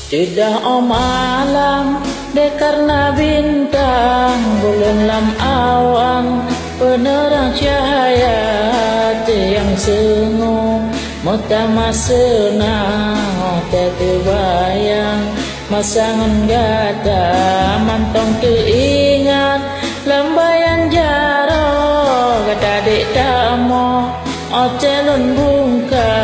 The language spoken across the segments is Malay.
Sudah malam dek karena bintang, bulan lam awan penerang cahaya hati yang semu. Mutama senang terbayang masangan gata mantong teringat lambayan jaro kata dek tamo ocelon bungka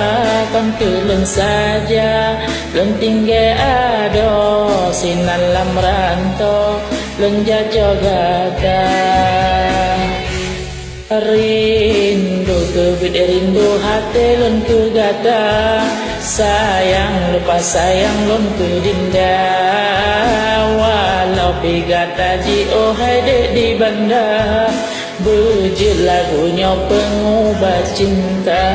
kan keleng saja leng tinggal ado sinan lam ranto leng jajo gata rindu kebit rindu hati lon ke gata sayang lupa sayang lon ke dinda walau pi gata ji oh hai dek di banda bujur lagunya pengubat cinta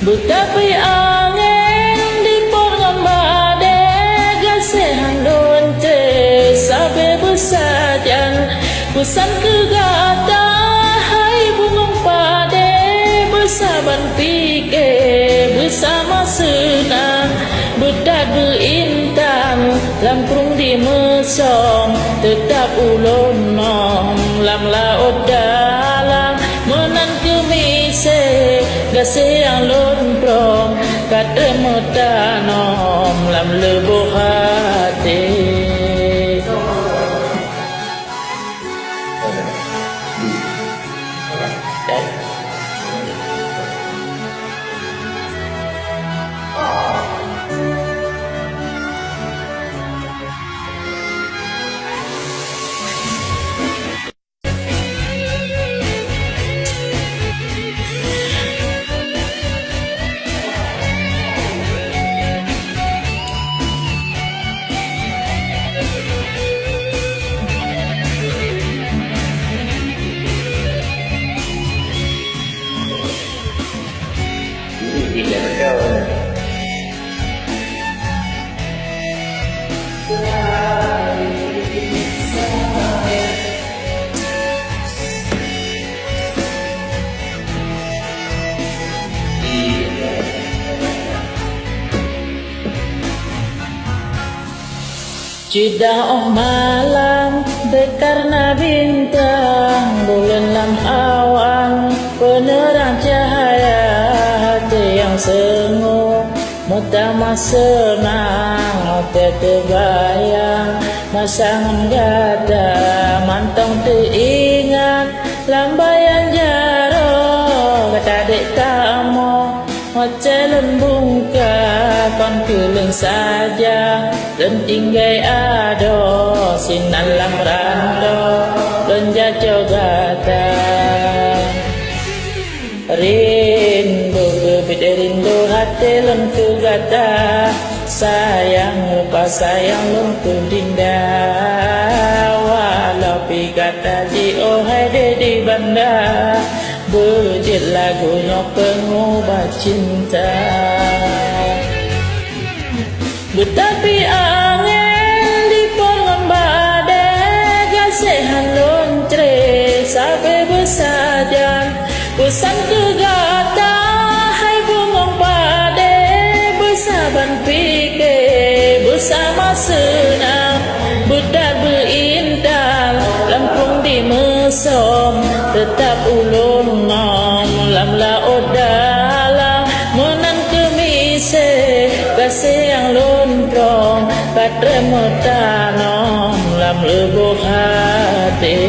betapa angin di porngan badai gasehan donte sabe besajan pesan ke gata hai bungong pade bersaban pikir bersama senang bedak berintan lamprung di mesong tetap ulun nom lam laut dalam menan kemise gase yang lun prong kata metanom lam lebuh hati. Sudah malam dek karena bintang, bulan lam awan penerang cahaya hati yang semu. Mutama senang hati terbayang masangan gata mantong teringat lambayan jaro kata dek tamo ocelon bungka kon keleng saja dan tinggal ado sinan lam rando dan jajo gata rindu kebit rindu hati lon ke gata sayang lupa sayang lon ke dinda walau pi gata ji oh hai de di banda bujur lagunya pengubat cinta betapa angin di porngan badai gasehan lontre sampai besajan pesan ke gata hai bungong badai bersaban pikir bersama senang bedak berintan lampung di mesom tetap ulun nom lam laut dalam menan kemise kasih yang lontrong katre metanom lam lebuh hati.